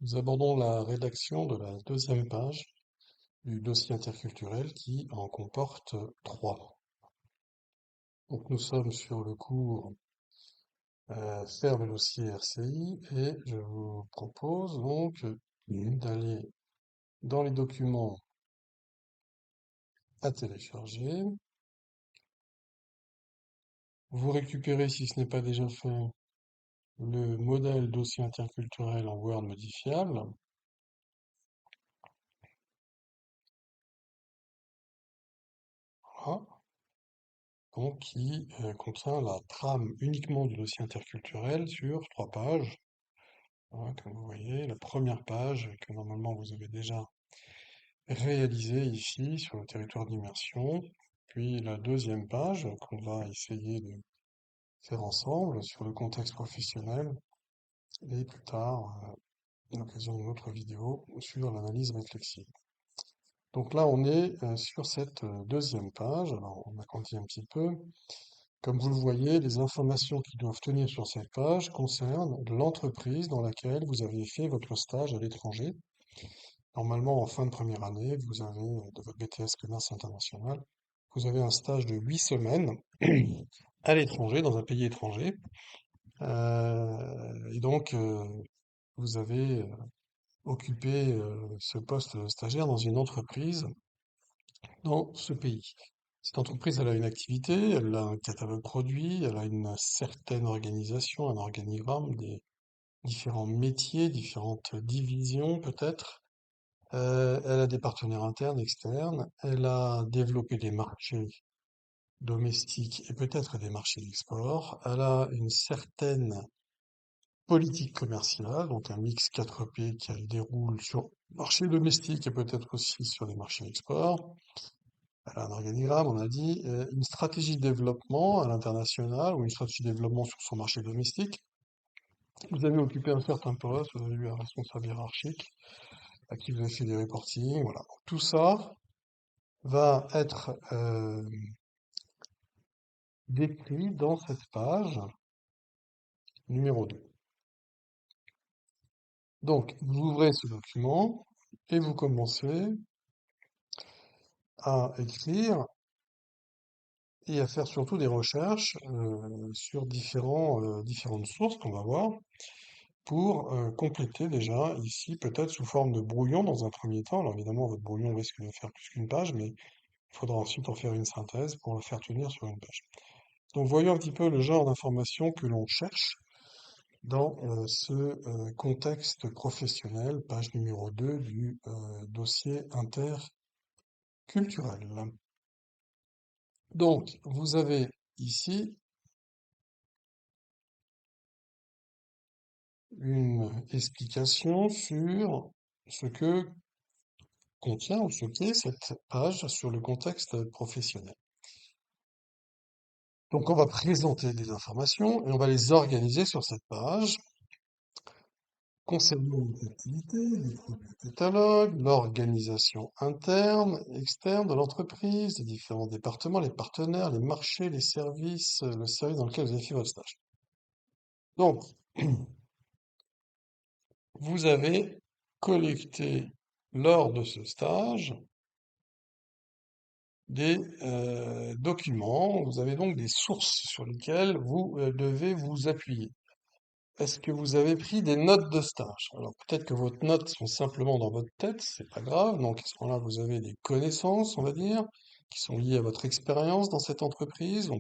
Nous abordons la rédaction de la deuxième page du dossier interculturel qui en comporte trois. Donc nous sommes sur le cours Faire le dossier RCI et je vous propose donc d'aller dans les documents à télécharger. Vous récupérez, si ce n'est pas déjà fait, le modèle dossier interculturel en Word modifiable. Voilà. Donc qui contient la trame uniquement du dossier interculturel sur trois pages. Voilà, comme vous voyez, la première page que normalement vous avez déjà réalisée ici sur le territoire d'immersion, puis la deuxième page qu'on va essayer de faire ensemble sur le contexte professionnel, et plus tard, à l'occasion d'une autre vidéo, sur l'analyse réflexive. Donc là, on est sur cette deuxième page. Alors, on agrandit un petit peu. Comme vous le voyez, les informations qui doivent tenir sur cette page concernent l'entreprise dans laquelle vous avez fait votre stage à l'étranger. Normalement, en fin de première année, vous avez, de votre BTS Commerce International, vous avez un stage de 8 semaines à l'étranger, dans un pays étranger. Et donc, vous avez occupé ce poste de stagiaire dans une entreprise dans ce pays. Cette entreprise, elle a une activité, elle a un catalogue produit, elle a une certaine organisation, un organigramme, des différents métiers, différentes divisions peut-être. Elle a des partenaires internes, externes. Elle a développé des marchés domestiques et peut-être des marchés d'export. Elle a une certaine politique commerciale, donc un mix 4P qu'elle déroule sur le marché domestique et peut-être aussi sur les marchés d'export. Elle a un organigramme, on a dit, une stratégie de développement à l'international ou une stratégie de développement sur son marché domestique. Vous avez occupé un certain poste, vous avez eu un responsable hiérarchique à qui vous avez fait des reportings, voilà. Tout ça va être décrit dans cette page numéro 2. Donc, vous ouvrez ce document et vous commencez à écrire et à faire surtout des recherches sur différentes sources qu'on va voir pour compléter déjà ici, peut-être sous forme de brouillon dans un premier temps. Alors évidemment, votre brouillon risque de faire plus qu'une page, mais il faudra ensuite en faire une synthèse pour le faire tenir sur une page. Donc voyons un petit peu le genre d'informations que l'on cherche dans ce contexte professionnel, page numéro 2 du dossier interculturel. Donc, vous avez ici une explication sur ce que contient ou ce qu'est cette page sur le contexte professionnel. Donc, on va présenter des informations et on va les organiser sur cette page concernant l'activité, les produits du catalogue, l'organisation interne, externe de l'entreprise, les différents départements, les partenaires, les marchés, les services, le service dans lequel vous avez fait votre stage. Donc, vous avez collecté lors de ce stage des documents, vous avez donc des sources sur lesquelles vous devez vous appuyer. Est-ce que vous avez pris des notes de stage? Alors peut-être que vos notes sont simplement dans votre tête, c'est pas grave. Donc à ce moment-là, vous avez des connaissances, on va dire, qui sont liées à votre expérience dans cette entreprise. On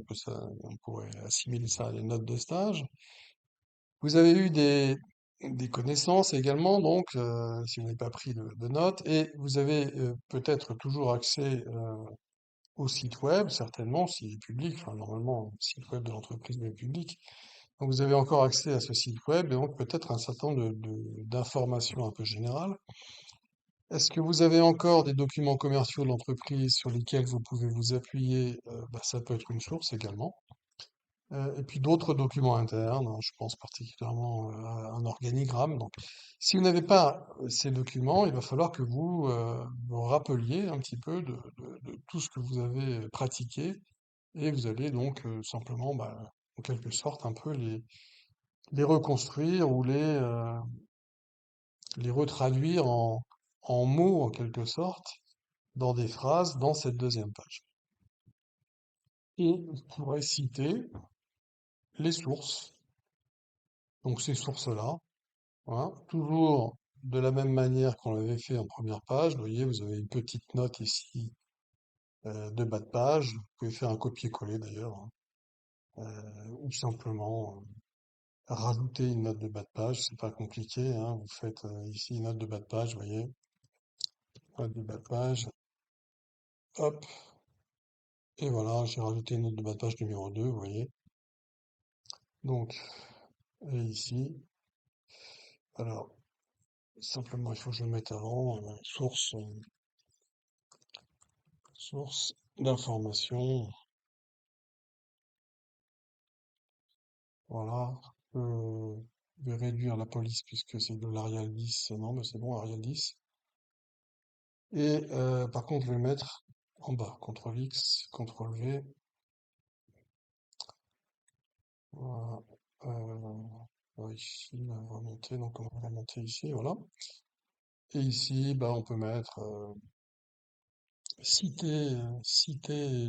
pourrait assimiler ça à des notes de stage. Vous avez eu des connaissances également, donc si vous n'avez pas pris de notes, et vous avez peut-être toujours accès au site web, certainement, s'il est public. Enfin, normalement, le site web de l'entreprise est public. Donc vous avez encore accès à ce site web et donc peut-être un certain nombre d'informations un peu générales. Est-ce que vous avez encore des documents commerciaux de l'entreprise sur lesquels vous pouvez vous appuyer? Ça peut être une source également. Et puis d'autres documents internes, hein, je pense particulièrement à un organigramme. Donc, si vous n'avez pas ces documents, il va falloir que vous vous rappeliez un petit peu de tout ce que vous avez pratiqué et vous allez donc simplement, en quelque sorte, un peu les reconstruire ou les retraduire en mots en quelque sorte dans des phrases dans cette deuxième page. Et vous pourrez citer les sources. Donc ces sources-là, voilà, toujours de la même manière qu'on l'avait fait en première page. Vous voyez, vous avez une petite note ici de bas de page. Vous pouvez faire un copier-coller d'ailleurs, hein, ou simplement rajouter une note de bas de page. C'est pas compliqué, hein. Vous faites ici une note de bas de page, vous voyez, note de bas de page, hop, et voilà, j'ai rajouté une note de bas de page numéro 2, vous voyez. Donc, et ici, alors, simplement, il faut que je le mette avant, source d'information, voilà. Je vais réduire la police puisque c'est de l'Arial 10, non, mais c'est bon, Arial 10. Et par contre, je vais mettre en bas, CTRL X, CTRL V, voilà. Ici, on va remonter, donc on va remonter ici, voilà. Et ici, bah, on peut mettre citer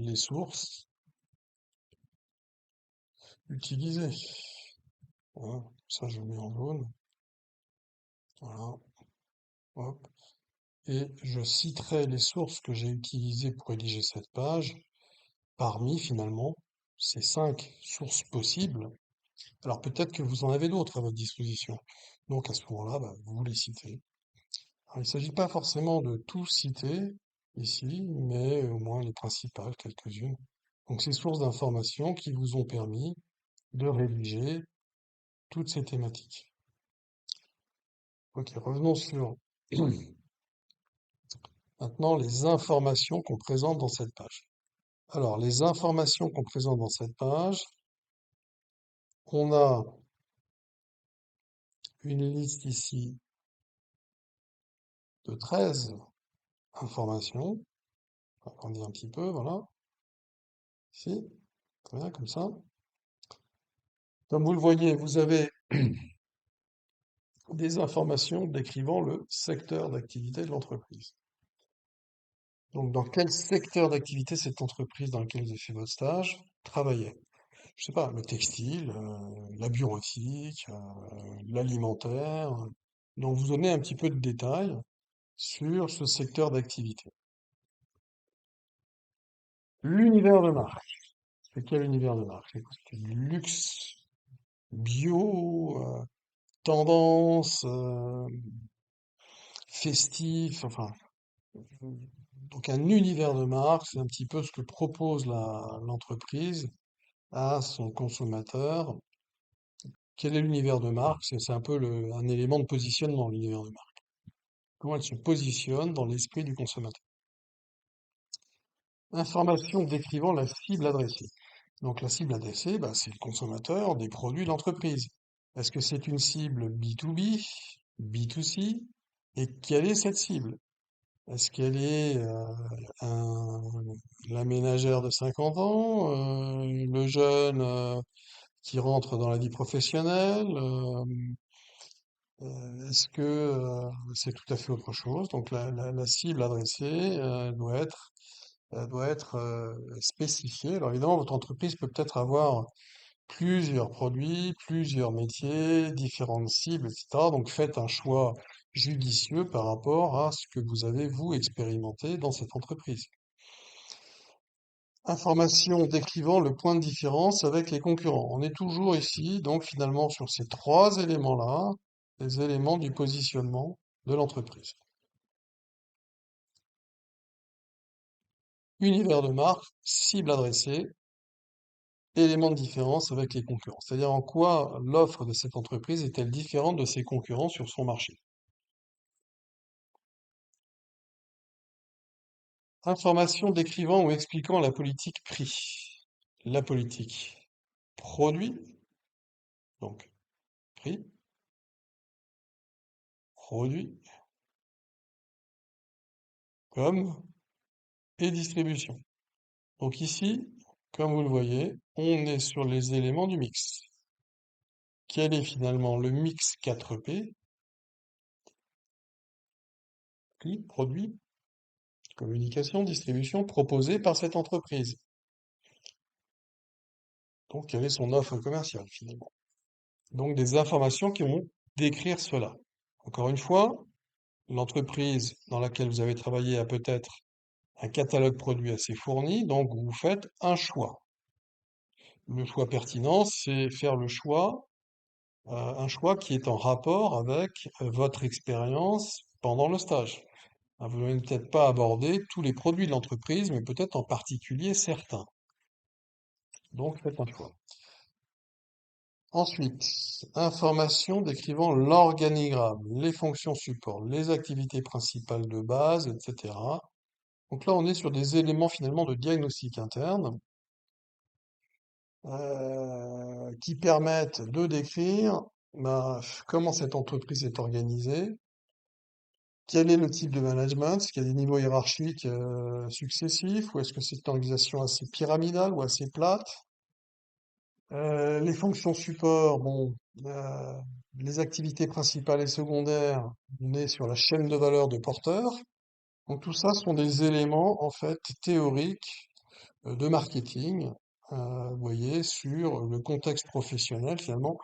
les sources utilisées. Voilà. Ça, je le mets en jaune. Voilà. Hop. Et je citerai les sources que j'ai utilisées pour rédiger cette page parmi finalement ces 5 sources possibles. Alors peut-être que vous en avez d'autres à votre disposition. Donc à ce moment-là, bah, vous les citez. Alors, il ne s'agit pas forcément de tout citer ici, mais au moins les principales, quelques-unes. Donc ces sources d'informations qui vous ont permis de rédiger toutes ces thématiques. Ok, revenons sur maintenant les informations qu'on présente dans cette page. Alors, les informations qu'on présente dans cette page, on a une liste ici de 13 informations. On va agrandir un petit peu, voilà. Ici, très bien, comme ça. Comme vous le voyez, vous avez des informations décrivant le secteur d'activité de l'entreprise. Donc, dans quel secteur d'activité cette entreprise dans laquelle vous avez fait votre stage travaillait? Je sais pas, le textile, la bureautique, l'alimentaire. Donc, vous donnez un petit peu de détails sur ce secteur d'activité. L'univers de marque. C'est quel univers de marque? C'est du luxe, bio, tendance, festif, enfin. Donc un univers de marque, c'est un petit peu ce que propose l'entreprise à son consommateur. Quel est l'univers de marque? C'est un peu un élément de positionnement, l'univers de marque. Comment elle se positionne dans l'esprit du consommateur. Information décrivant la cible adressée. Donc la cible adressée, bah, c'est le consommateur des produits de l'entreprise. Est-ce que c'est une cible B2B, B2C? Et quelle est cette cible? Est-ce qu'elle est un- la ménagère de 50 ans, le jeune qui rentre dans la vie professionnelle? Est-ce que c'est tout à fait autre chose? Donc la cible adressée doit être spécifiée. Alors évidemment, votre entreprise peut peut-être avoir plusieurs produits, plusieurs métiers, différentes cibles, etc. Donc faites un choix judicieux par rapport à ce que vous avez, vous, expérimenté dans cette entreprise. Information décrivant le point de différence avec les concurrents. On est toujours ici, donc finalement, sur ces trois éléments-là, les éléments du positionnement de l'entreprise. Univers de marque, cible adressée, éléments de différence avec les concurrents. C'est-à-dire en quoi l'offre de cette entreprise est-elle différente de ses concurrents sur son marché. Information décrivant ou expliquant la politique prix. La politique produit, donc prix, produit, com et distribution. Donc ici, comme vous le voyez, on est sur les éléments du mix. Quel est finalement le mix 4P? prix, produit, communication, distribution proposée par cette entreprise. Donc, quelle est son offre commerciale finalement? Donc, des informations qui vont décrire cela. Encore une fois, l'entreprise dans laquelle vous avez travaillé a peut-être un catalogue produit assez fourni, donc vous faites un choix. Le choix pertinent, c'est faire le choix, un choix qui est en rapport avec votre expérience pendant le stage. Vous n'allez peut-être pas aborder tous les produits de l'entreprise, mais peut-être en particulier certains. Donc faites un choix. Ensuite, information décrivant l'organigramme, les fonctions support, les activités principales de base, etc. Donc là, on est sur des éléments finalement de diagnostic interne qui permettent de décrire comment cette entreprise est organisée, quel est le type de management, est-ce qu'il y a des niveaux hiérarchiques successifs, ou est-ce que c'est une organisation assez pyramidale ou assez plate? Les fonctions support, bon, euh, les activités principales et secondaires, on est sur la chaîne de valeur de porteur. Donc tout ça sont des éléments en fait théoriques de marketing, vous voyez, sur le contexte professionnel. Finalement,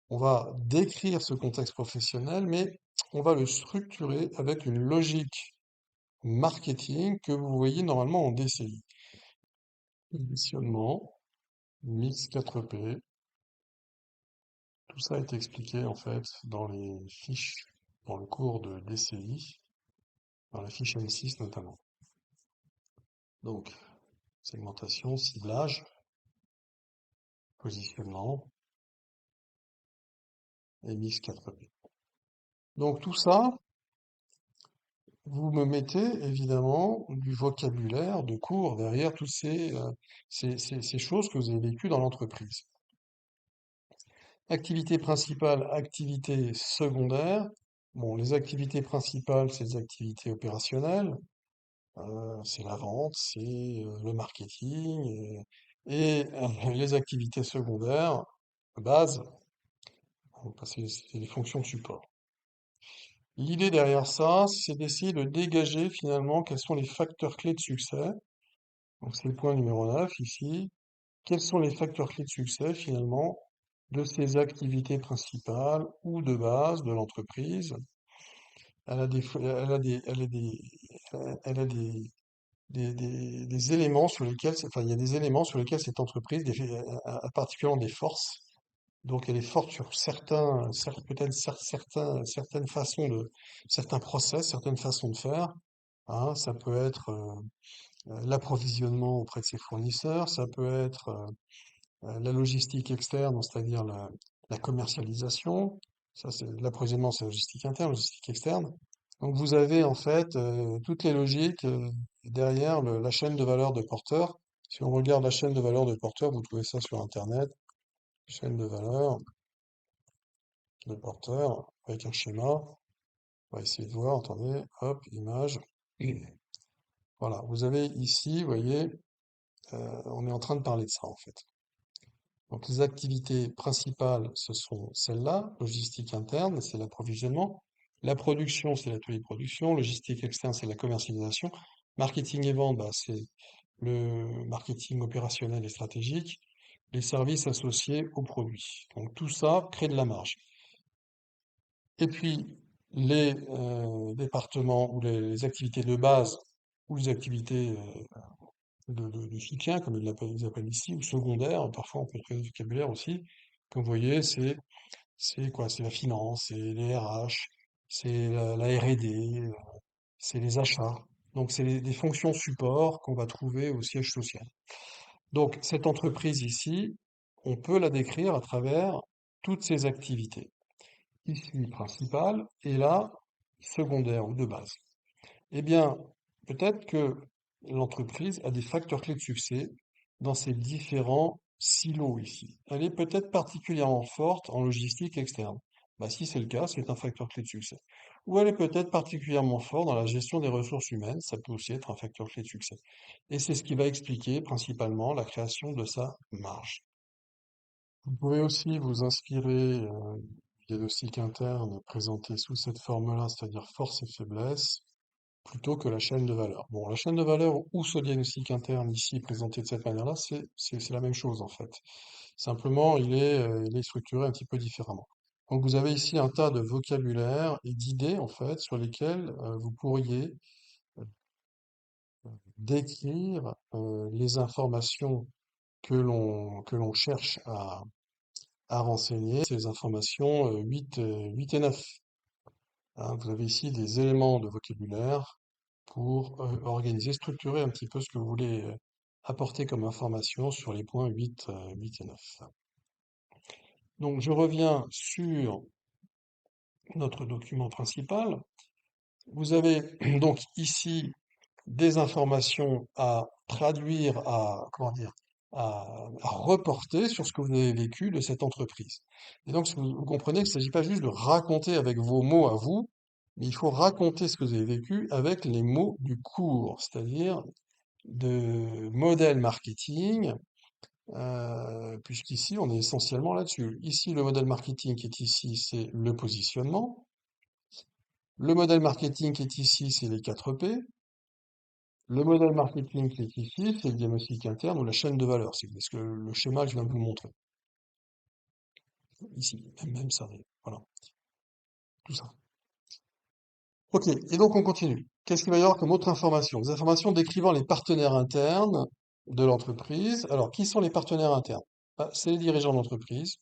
on va décrire ce contexte professionnel, mais on va le structurer avec une logique marketing que vous voyez normalement en DCI. Positionnement, mix 4P, tout ça est expliqué en fait dans les fiches, dans le cours de DCI, dans la fiche M6 notamment. Donc, segmentation, ciblage, positionnement et mix 4P. Donc tout ça, vous me mettez évidemment du vocabulaire de cours derrière toutes ces choses que vous avez vécues dans l'entreprise. Activité principale, activité secondaire. Bon, les activités principales, c'est les activités opérationnelles, c'est la vente, c'est le marketing, les activités secondaires, base, c'est les fonctions de support. L'idée derrière ça, c'est d'essayer de dégager finalement quels sont les facteurs clés de succès. Donc c'est le point numéro 9 ici. Quels sont les facteurs clés de succès finalement de ces activités principales ou de base de l'entreprise? Elle a des, elle a des, elle a des, elle a des éléments sur lesquels, enfin, il y a des éléments sur lesquels cette entreprise a particulièrement des forces. Donc elle est forte sur peut-être certaines façons certains process, certaines façons de faire. Hein. Ça peut être l'approvisionnement auprès de ses fournisseurs, ça peut être la logistique externe, c'est-à-dire la commercialisation. Ça, c'est l'approvisionnement, c'est la logistique interne, la logistique externe. Donc vous avez en fait toutes les logiques derrière la chaîne de valeur de porteur. Si on regarde la chaîne de valeur de porteur, vous trouvez ça sur Internet, chaîne de valeur de porteur avec un schéma. On va essayer de voir, attendez, hop, image. Voilà, vous avez ici, vous voyez, on est en train de parler de ça en fait. Donc les activités principales, ce sont celles-là. Logistique interne, c'est l'approvisionnement. La production, c'est l'atelier de production. Logistique externe, c'est la commercialisation. Marketing et vente, c'est le marketing opérationnel et stratégique. Les services associés aux produits. Donc tout ça crée de la marge. Et puis les départements ou les activités de base ou les activités de soutien, comme ils appellent ici, ou secondaire, parfois on peut trouver du vocabulaire aussi. Comme vous voyez, c'est quoi? C'est la finance, c'est les RH, c'est la R&D, c'est les achats. Donc c'est des fonctions support qu'on va trouver au siège social. Donc cette entreprise ici, on peut la décrire à travers toutes ces activités. Ici principale et là secondaire ou de base. Eh bien, peut-être que l'entreprise a des facteurs clés de succès dans ces différents silos ici. Elle est peut-être particulièrement forte en logistique externe. Si c'est le cas, c'est un facteur clé de succès. Ou elle est peut-être particulièrement forte dans la gestion des ressources humaines, ça peut aussi être un facteur clé de succès. Et c'est ce qui va expliquer principalement la création de sa marge. Vous pouvez aussi vous inspirer du diagnostic interne présenté sous cette forme-là, c'est-à-dire force et faiblesse. plutôt que la chaîne de valeur. Bon, la chaîne de valeur ou ce diagnostic interne ici présenté de cette manière-là, c'est la même chose en fait. Simplement, il est structuré un petit peu différemment. Donc vous avez ici un tas de vocabulaire et d'idées en fait sur lesquelles vous pourriez euh, décrire les informations que l'on cherche à renseigner. C'est les informations 8 et 9. Hein. Vous avez ici des éléments de vocabulaire pour organiser, structurer un petit peu ce que vous voulez apporter comme information sur les points 8 et 9. Donc je reviens sur notre document principal. Vous avez donc ici des informations à traduire, à, comment dire, à reporter sur ce que vous avez vécu de cette entreprise. Et donc, vous comprenez qu'il ne s'agit pas juste de raconter avec vos mots à vous, mais il faut raconter ce que vous avez vécu avec les mots du cours, c'est-à-dire de modèle marketing, puisqu'ici, on est essentiellement là-dessus. Ici, le modèle marketing qui est ici, c'est le positionnement. Le modèle marketing qui est ici, c'est les 4 P. Le modèle marketing qui est ici, c'est le diagnostic interne ou la chaîne de valeur. C'est ce que le schéma que je viens de vous montrer. Ici, même ça. Voilà, tout ça. Ok, et donc on continue. Qu'est-ce qu'il va y avoir comme autre information? Des informations décrivant les partenaires internes de l'entreprise. Alors, qui sont les partenaires internes? Bah, c'est les dirigeants d'entreprise,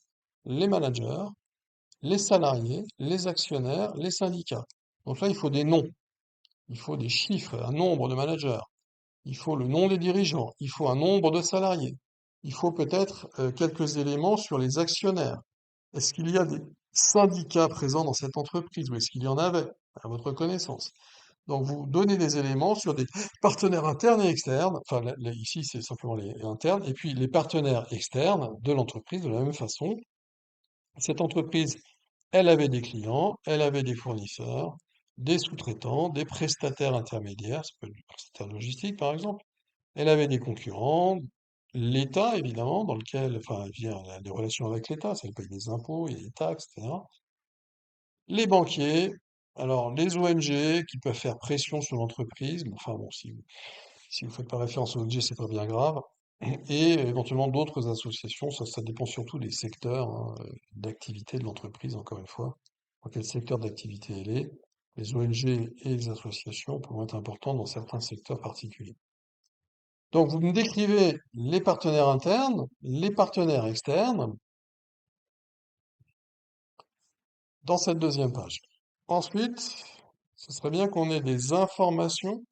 les managers, les salariés, les actionnaires, les syndicats. Donc là, il faut des noms, il faut des chiffres, un nombre de managers. Il faut le nom des dirigeants, il faut un nombre de salariés, il faut peut-être quelques éléments sur les actionnaires. Est-ce qu'il y a des syndicats présents dans cette entreprise ou est-ce qu'il y en avait, à votre connaissance? Donc vous donnez des éléments sur des partenaires internes et externes, enfin ici c'est simplement les internes, et puis les partenaires externes de l'entreprise de la même façon. Cette entreprise, elle avait des clients, elle avait des fournisseurs, des sous-traitants, des prestataires intermédiaires, ça peut être du prestataire logistique par exemple. Elle avait des concurrents, l'État évidemment, dans lequel, enfin, elle a des relations avec l'État, ça elle paye des impôts, il y a des taxes, etc. Les banquiers, alors les ONG qui peuvent faire pression sur l'entreprise, mais enfin bon, si vous faites pas référence aux ONG, c'est pas bien grave, et éventuellement d'autres associations, ça dépend surtout des secteurs hein, d'activité de l'entreprise, encore une fois, dans quel secteur d'activité elle est. Les ONG et les associations pourront être importantes dans certains secteurs particuliers. Donc, vous me décrivez les partenaires internes, les partenaires externes dans cette deuxième page. Ensuite, ce serait bien qu'on ait des informations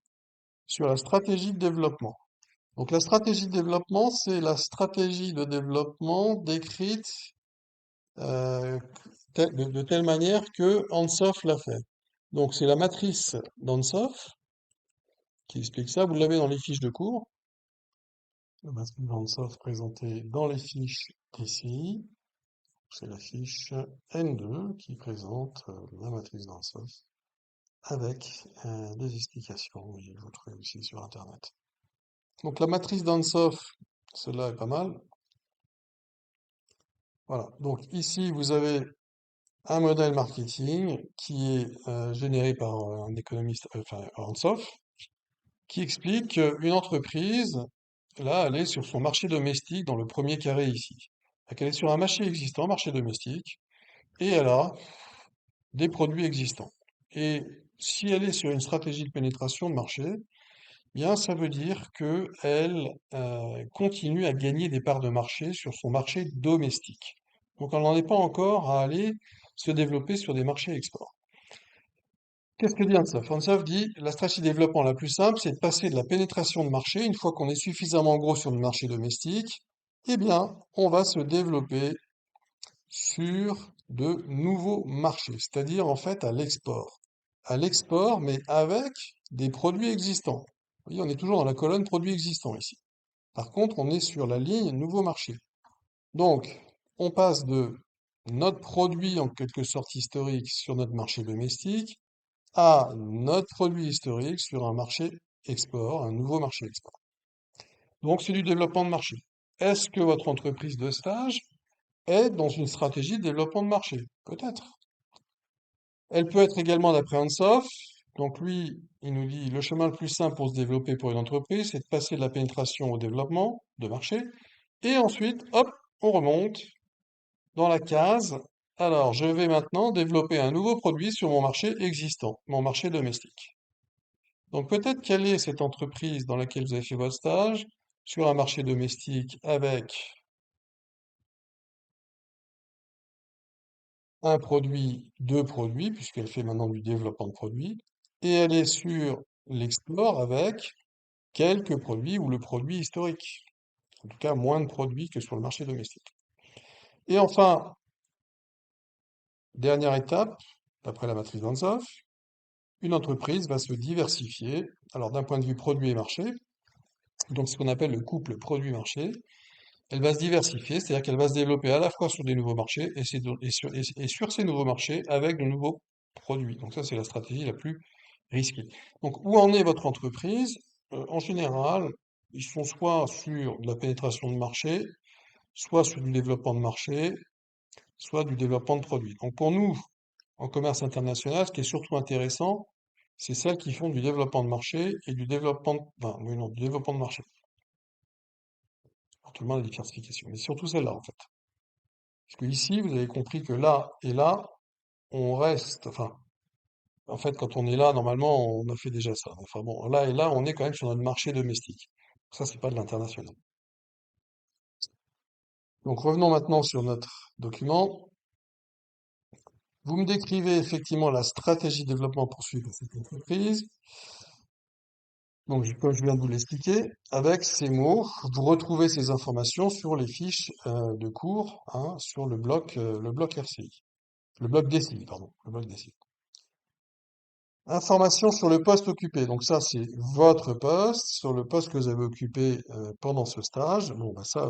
sur la stratégie de développement. Donc, la stratégie de développement, c'est la stratégie de développement décrite euh, de telle manière que Ansoff l'a fait. Donc, c'est la matrice d'Ansoff qui explique ça. Vous l'avez dans les fiches de cours. La matrice d'Ansoff présentée dans les fiches ici. C'est la fiche N2 qui présente la matrice d'Ansoff avec des explications. Oui, vous trouvez aussi sur Internet. Donc la matrice d'Ansoff, celle-là est pas mal. Voilà. Donc ici, vous avez un modèle marketing qui est généré par un économiste, enfin Ansoff, qui explique qu'une entreprise, là, elle est sur son marché domestique dans le premier carré ici. Donc, elle est sur un marché existant, marché domestique, et elle a des produits existants. Et si elle est sur une stratégie de pénétration de marché, eh bien, ça veut dire qu'elle continue à gagner des parts de marché sur son marché domestique. Donc, elle n'en est pas encore à aller se développer sur des marchés export. Qu'est-ce que dit Ansoff? Ansoff dit la stratégie de développement la plus simple, c'est de passer de la pénétration de marché, une fois qu'on est suffisamment gros sur le marché domestique, eh bien, on va se développer sur de nouveaux marchés, c'est-à-dire en fait à l'export. À l'export, mais avec des produits existants. Vous voyez, on est toujours dans la colonne produits existants ici. Par contre, on est sur la ligne nouveaux marchés. Donc, on passe de notre produit en quelque sorte historique sur notre marché domestique à notre produit historique sur un marché export, un nouveau marché export. Donc, c'est du développement de marché. Est-ce que votre entreprise de stage est dans une stratégie de développement de marché? Peut-être. Elle peut être également, d'après Ansoff, Donc lui, il nous dit le chemin le plus simple pour se développer pour une entreprise, c'est de passer de la pénétration au développement de marché. Et ensuite, hop, on remonte dans la case. Alors, je vais maintenant développer un nouveau produit sur mon marché existant, mon marché domestique. Donc peut-être quelle est cette entreprise dans laquelle vous avez fait votre stage sur un marché domestique avec un produit, deux produits, puisqu'elle fait maintenant du développement de produits, et elle est sur l'Explore avec quelques produits ou le produit historique. En tout cas, moins de produits que sur le marché domestique. Et enfin, dernière étape, d'après la matrice d'Ansoff, une entreprise va se diversifier. Alors d'un point de vue produit et marché, donc ce qu'on appelle le couple produit-marché, elle va se diversifier, c'est-à-dire qu'elle va se développer à la fois sur des nouveaux marchés et sur ces nouveaux marchés avec de nouveaux produits. Donc ça, c'est la stratégie la plus risquée. Donc où en est votre entreprise? En général, ils sont soit sur de la pénétration de marché, soit sur du développement de marché, soit du développement de produits. Donc pour nous, en commerce international, ce qui est surtout intéressant, c'est celles qui font du développement de marché et du développement enfin, oui, non, du développement de marché. Pour tout le monde, la diversification. Mais surtout celle-là, en fait. Parce que ici, vous avez compris que là et là, on reste, enfin, en fait, quand on est là, normalement, on a fait déjà ça. Enfin bon, là et là, on est quand même sur notre marché domestique. Ça, c'est pas de l'international. Donc revenons maintenant sur notre document. Vous me décrivez effectivement la stratégie de développement poursuivie par cette entreprise. Donc, comme je viens de vous l'expliquer, avec ces mots, vous retrouvez ces informations sur les fiches de cours, hein, sur le bloc RCI, le bloc DCI, pardon, le bloc DCI. Information sur le poste occupé. Donc ça, c'est votre poste, sur le poste que vous avez occupé pendant ce stage. Bon, bah ça,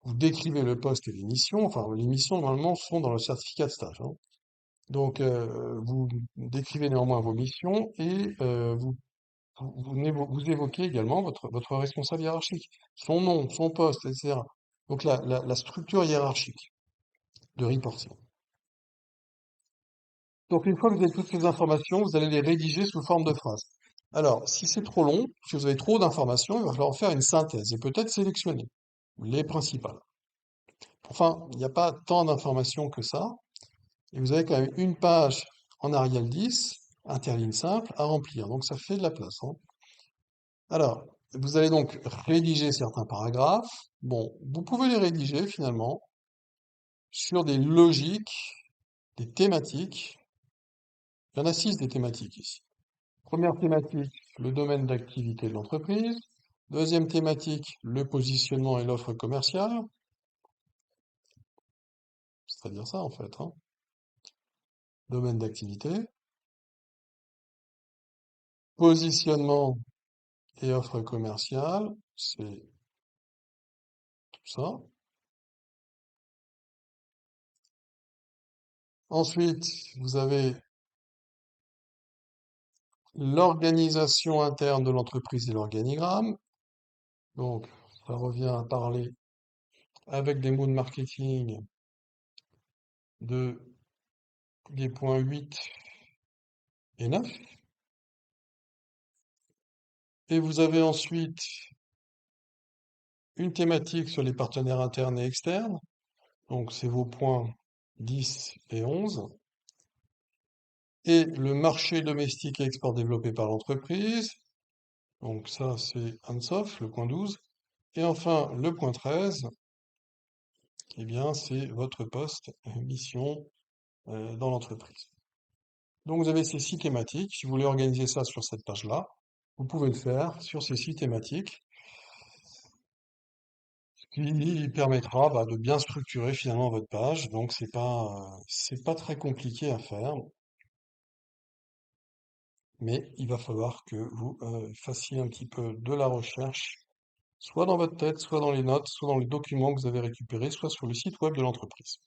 vous décrivez le poste et les missions. Enfin, les missions, normalement, sont dans le certificat de stage, hein. Donc, vous décrivez néanmoins vos missions et vous évoquez également votre responsable hiérarchique, son nom, son poste, etc. Donc la structure hiérarchique de reporting. Donc une fois que vous avez toutes ces informations, vous allez les rédiger sous forme de phrases. Alors, si c'est trop long, si vous avez trop d'informations, il va falloir faire une synthèse et peut-être sélectionner les principales. Enfin, il n'y a pas tant d'informations que ça, et vous avez quand même une page en Arial 10, interligne simple, à remplir. Donc ça fait de la place, hein. Alors, vous allez donc rédiger certains paragraphes. Bon, vous pouvez les rédiger finalement sur des logiques, des thématiques. Il y en a 6 des thématiques ici. Première thématique, le domaine d'activité de l'entreprise. Deuxième thématique, le positionnement et l'offre commerciale. C'est-à-dire ça en fait, hein. Domaine d'activité, positionnement et offre commerciale, c'est tout ça. Ensuite, vous avez l'organisation interne de l'entreprise et l'organigramme. Donc, ça revient à parler avec des mots de marketing de, des points 8 et 9. Et vous avez ensuite une thématique sur les partenaires internes et externes. Donc, c'est vos points 10 et 11. Et le marché domestique et export développé par l'entreprise. Donc, ça, c'est Ansoff, le point 12. Et enfin, le point 13, eh bien, c'est votre poste, mission dans l'entreprise. Donc vous avez ces 6 thématiques. Si vous voulez organiser ça sur cette page-là, vous pouvez le faire sur ces 6 thématiques, ce qui permettra de bien structurer finalement votre page. Donc c'est pas très compliqué à faire, mais il va falloir que vous fassiez un petit peu de la recherche, soit dans votre tête, soit dans les notes, soit dans les documents que vous avez récupérés, soit sur le site web de l'entreprise.